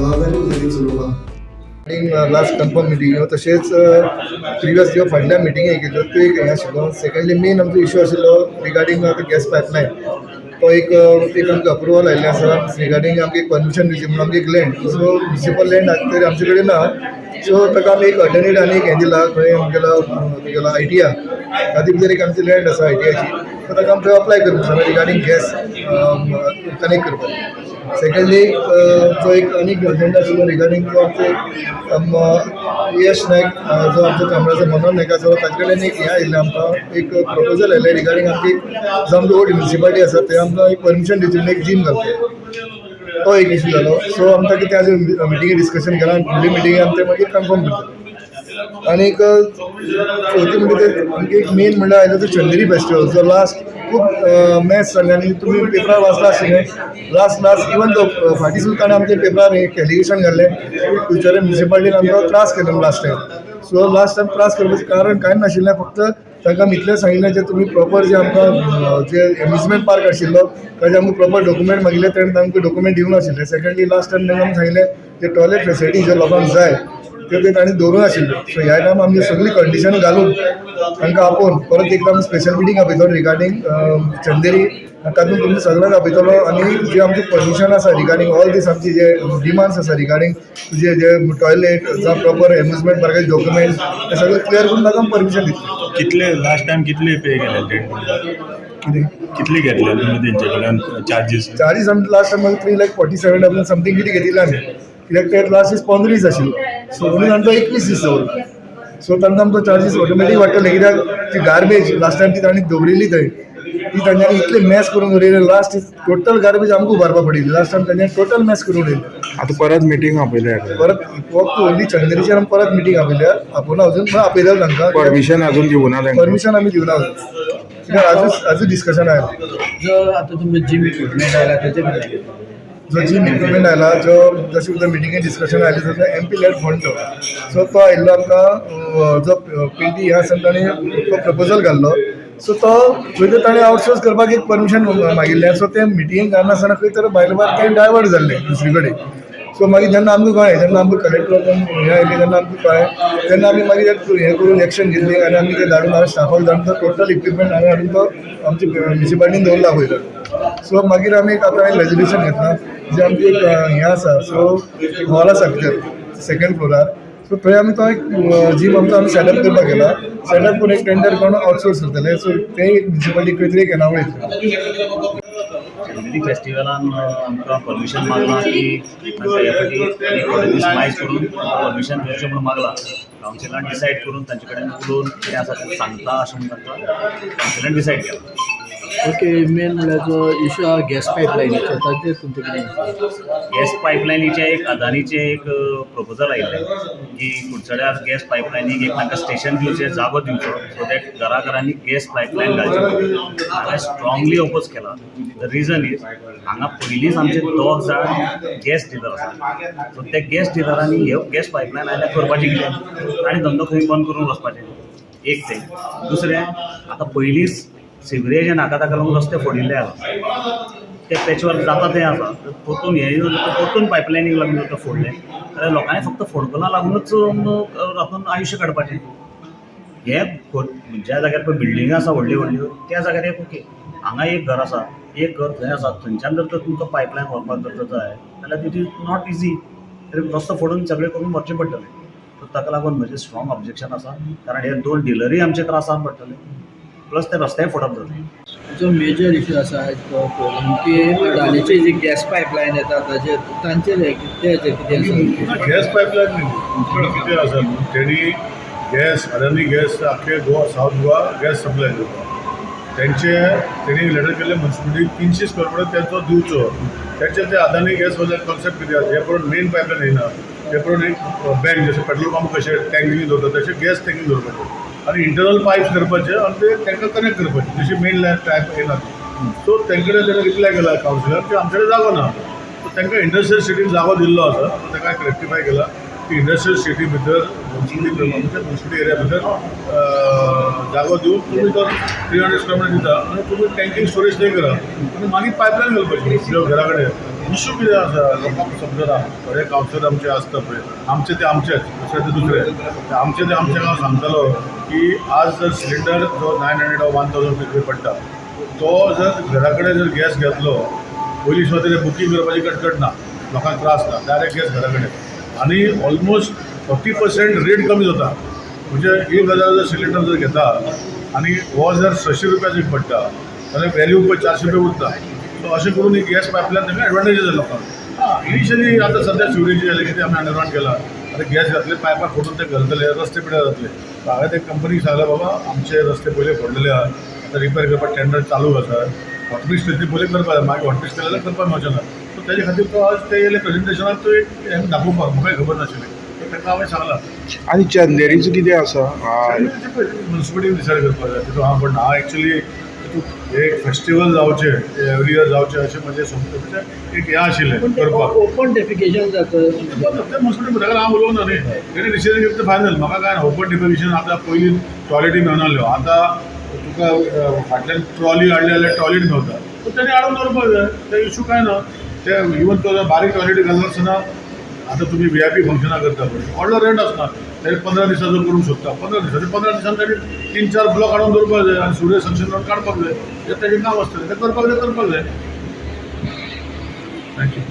जबाबदारी उदरगीत चलोवपाक last confirm meeting तशेंच प्रिवियस ज्यो फाटल्या मिटींगे केल्ल्यो त्यो एक हें आशिल्लो. सेकंडली मेन आमचो इश्यू आशिल्लो रिगार्डींग गॅस पायपलायन. तो एक आमकां अप्रुवल आयिल्लें आसा रिगार्डींग आमकां एक परमिशन दिवची म्हणून आमकां एक लँड सो म्युनिसिपल लँड तरी आमचे कडेन ना. सो ताका आमी एक अल्टरनेट आनी एक हें दिला खंय आमगेलो आयटीआ तातूंत भितर एक आमची लँड आसा आयटीआची. सो ताका आमी थंय अप्लाय करपाक रिगार्डींग गॅस कनेक्ट करपाक. सेकंडली जो एक आनीक एजेंडा आशिल्लो रिगार्डींग जो आमचे यश नायक जो आमचो कामराचो मनोहर नायक आसा ताचे कडेन एक हें आयिल्लें आमकां एक प्रपोजल आयलें रिगार्डींग आमची जो आमचो ओल्ड म्युनिसिपालिटी आसा थंय आमकां एक परमिशन दिवची म्हणून एक जीम घालपाक. तो एक इशू जालो. सो आमकां कितें आज मिटिंगे डिस्कशन केलां फुडली मिटिंगे आमी तें मागीर कन्फर्म करतले. आनीक चवथी म्हणजे ते आमगे एक मेन म्हणल्यार आयलो तो चंदेरी फेस्टिवल जो लास्ट खूब मॅच जाल्ले आनी तुमी पेपरार वाचला आशिल्लें. लास्ट इवन तो फाटीं सुद्दां ताणें आमच्या पेपरार एक एलिगेशन घाल्लें फ्युचर म्युनिसिपालिटीन आमकां त्रास केलो last time. So last time त्रास करपाचें कारण कांय नाशिल्लें. फक्त तांकां इतलें सांगिल्लें जे तुमी प्रॉपर जे आमकां जे एम्युजमेंट पार्क आशिल्लो ताजे आमकां प्रॉपर डॉक्युमेंट मागिल्ले तेणें आमकां डॉक्युमेंट दिवंक नाशिल्ले. सेकंडली लास्ट टायम तांकां आमी सांगिल्लें जे टॉयलेट फेसिलिटी जे लोकांक जाय त्यो ते तांणी दवरूंक नाशिल्ल्यो. सो ह्या टायम आमची सगळी कंडिशन घालून तांकां आपोवन परत एकदां आमी स्पेशल मिटींग आपयतलो रिगार्डींग चंदेरी. तातूंत तुमकां सगळ्यांक आपयतलो आनी जी आमची परमिशन आसा रिगार्डींग ऑल दीस आमची जे डिमांड्स आसा रिगार्डींग तुजे जे टॉयलेट जावं प्रॉपर एम्युजमेंट पार्काचे डॉक्युमेंट्स ते सगळे क्लियर करून ताका परमिशन दितले. कितले लास्ट टायम कितले पे केले कितले घेतले तुमी तेंचे कडल्यान चार्जीस आमी लास्ट टायम 3,47,000 समथींग कितें घेतिल्ले आमी कित्याक ते लास्ट दीस 15 दीस आशिल्लो. सो म्हणून आमकां 21 दीस दवरलो. सो तांकां आमचो चार्जीस ऑटोमॅटीक वाडटले कित्याक ती गार्बेज लास्ट टायम ती तांणी दवरिल्ली थंय ती तांच्यांनी इतले मॅस करून उडयले. लास्ट टोटल गार्बेज आमकां उबारपा पडिल्ली. लास्ट टायम तांच्यांनी टोटल मॅस करून उडयले. आतां परत मिटींग आपयल्या परत फक्त व्हडली चंदेरीचेर आमी परत मिटींग आपयल्या आपोवना अजून पण आपयलें तांकां परमिशन अजून दिवना तांकां परमिशन आमी दिवना अजून कित्याक आजूच डिस्कशन आयलां. जो आतां तुमचो जीम इक्विपमेंट आयला तेचे जो जीम इक्विपमेंट आयला जो जशें उदर मिटिंगेन डिस्कशन आयलें तसो MP लेड फंड तो. सो तो आयिल्लो आमकां जो PT ह्या आसा ताणें तो प्रपोजल घाल्लो. सो तो पयलीं ताणें आउटसोर्स करपाक एक परमिशन मागिल्लें. सो तें मिटिंगेक घालनासतना खंय तर भायर तें डायवर्ट जाल्लें दुसरे कडेन. सो मागीर जेन्ना आमकां कळ्ळें जेन्ना आमकां कलेक्टरान हें आयलें तेन्ना आमकां कळ्ळें तेन्ना आमी मागीर हें करून एक्शन घेतली आनी आमी तें धाडून हांवें स्टाफाक धाडून तो टोटल इक्विपमेंट हांवें हाडून तो आमची म्युनिसिपालिटीन दवरला पयलो. सो मागीर आमी एक आतां एक रेजोल्युशन घेतला जे आमची एक हें आसा. सो एक हॉल आसा भितर सेकंड फ्लोरार. सो थंय आमी तो एक जीम आमचो आमी सेटअप करपाक गेला. सेटअप करून एक टेंडर करून आउटसोर्स करतले. सो तें एक म्युनिसिपालिटी खंय तरी एक येणावळ येतली. चंदेरी फेस्टिवलान आमकां परमिशन मागलां की ह्या फाटी थोडे दीस मायज करून परमिशन दिवचें म्हणून मागलां. कावन्सिलान डिसायड करून तांचे कडेन उलोवन कितें आसा तें सांगता अशें म्हणून तांकां कावन्सिलान डिसायड केलां. ओके मेन म्हणल्यार जो इशू आहा गॅस पायपलायनीचो ताचेर तुमचे कडेन गॅस पायपलायनीचे एक अदानीचे एक प्रपोजल आयिल्लें की कुडचड्यार गॅस पायपलायनीक एक तांकां स्टेशन दिवचें जागो दिवचो सो दॅट घराघरांनी गॅस पायपलायन घालची. हांवें स्ट्रॉंगली ओपोज केला. द रिजन इज हांगा पयलींच आमचे 2 जाण गॅस डिलर आसात. सो त्या गॅस डिलरांनी ह्यो गॅस पायपलायन आयल्या करपाचें कितें आनी धंदो खंय बंद करून वचपाचें. एक तें. दुसरें आतां पयलींच सिवरेज नाका ताका लागून रस्ते फोडिल्ले आसा. ते पॅचवर्क जाता तें आसा. परतून हें परतून पायपलायनीक लागून जर फोडलें जाल्यार लोकांनी फक्त फोडकलां लागूनच हातूंत आयुश्य काडपाचें. हे ज्या जाग्यार पळय बिल्डिंग आसा व्हडल्यो व्हडल्यो त्या जाग्यार एक ओके हांगा एक घर आसा एक घर थंय आसा थंयच्यान जर तर तुमकां पायपलायन व्हरपाक जर जाय जाल्यार इट इज नॉट इजी. रस्तो फोडून सगळें करून व्हरचें पडटलें. सो ताका लागून म्हजें स्ट्रॉंग ऑब्जेक्शन आसा. कारण हे 2 डिलरूय आमचे त्रासान पडटले प्लस ते रस्तेय फोडप जातले. जो मेजर इशू आसा की अडानीची जी गॅस पायपलायन येता ताचेर तांचेर तेचेर कितें आसा. गॅस पायपलायन कितें आसा तेणी गॅस अडानी गॅस आख्खे Goa south Goa gas supply करता. तेणी लेटर केल्लें म्युनिसिपालिटीक 300 स्क्वेअर फूट तेंचो दिवचो. तेचे ते अदानी गॅस वाल्याक कॉन्सेप्ट कितें आसा हे पळोवन मेन पायपलायन येना. ते पळोवन एक बँक जशें पेट्रोल पंप कशें टँकी दवरता तशें गॅस टँकी दवरपाचें आनी इंटरनल पायप्स करपाचे आनी ते तांकां कनेक्ट करपाचे जशी मेन लायन टायप येना. सो तांचे कडेन ताणें रिप्लाय केला कावन्सिलर की आमचे कडेन जागो ना. सो तांकां इंडस्ट्रियल सिटीन जागो दिल्लो आसा. ताका एक रेक्टिफाय केला की इंडस्ट्रियल सिटी भितर मुन्सिपल एरिया भितर जागो दिवन तुम्ही तो 300 स्क्वेअर मीटर दिता आनी तुम्ही टँकिंग स्टोरेज थंय करा आनी मागीर पायपलायन घालपाची तुज्या घरा कडेन इश्यू कितें आसा लोकांक समजना थोडे कावन्सिलर आमचे आसता पळय आमचे ते आमचेच दुसरे ते दुसरे आमचे ते आमचे हांव सांगतालो की आज जर सिलिंडर जो 900 or 1000 रुपये पडटा तो जर घरा कडेन जर गॅस घेतलो पयलीं सुद्दां तेजें बुकींग करपाची कटकट ना लोकांक त्रास ना डायरेक्ट गॅस घरा कडेन आनी ऑलमोस्ट 40% रेट कमी जाता म्हणजे 1000 जर सिलिंडर जर घेता आनी हो जर 600 रुपयाचो पडटा जाल्यार वॅल्यू पळय 400 रुपया उरता सो अशें करून ही गॅस पायपलायन तेका एडवांटेज जाता लोकांक इनिशियली आतां सद्या सिवरेजी जालें कितें आमी अंडरग्रावंड केला आतां गॅस घातले पायपां फोडून ते घालतले रस्ते पिड्यार जातले हांवें ते कंपनीक सांगलें बाबा आमचे रस्ते पयलीं फोडलेले आहा आतां रिपेर करपाक टेंडर चालू आसा हॉटपिस्ट ते पयलीं करपा जाय मागीर हॉटपिस्ट केलें जाल्यार करपाक मेळचें ना सो तेजे खातीर तो आज ते येयले प्रेजेंटेशनाक तो एक हें दाखोवपाक म्हाकाय खबर नाशिल्लें सो ताका हांवें सांगलां आणि चंदेरीचं कितें आसा म्युन्सिपालिटी डिसायड करपाक जाय तितून हांव पण हांव एक्चुली एक फेस्टिवल जावचे एवरी इयर जावचे अशें म्हणजे एक हें आशिल्लें करपाक ओपन डेफिकेशन जातं ते म्युन्सिपालिटी फुडाकार हांव उलोवना न्ही तेणी डिसिजन घेतलें फायनल म्हाका काय ओपन डिफिकेशन आतां पयलीं टॉयलेटी मेळनाल्यो आतां तुका फाटल्यान ट्रॉली हाडली जाल्यार टॉयलेट मेळटा सो तेणी हाडून दवरपाक जाय ते इशू काय ना ते इवन तो बारीक टॉयलेटी घालनासतना आतां तुमी VIP फंक्शनां करता पळय व्हडलो रेंट आसना ते 15 दिसाचो करूंक सोदता 15 दिसान तेणी 3-4 ब्लॉक हाडून दवरपाक जाय आनी सूर्य संक्शन काडपाक जाय तेजें काम आसतलें तें करपाक जाय थँक्यू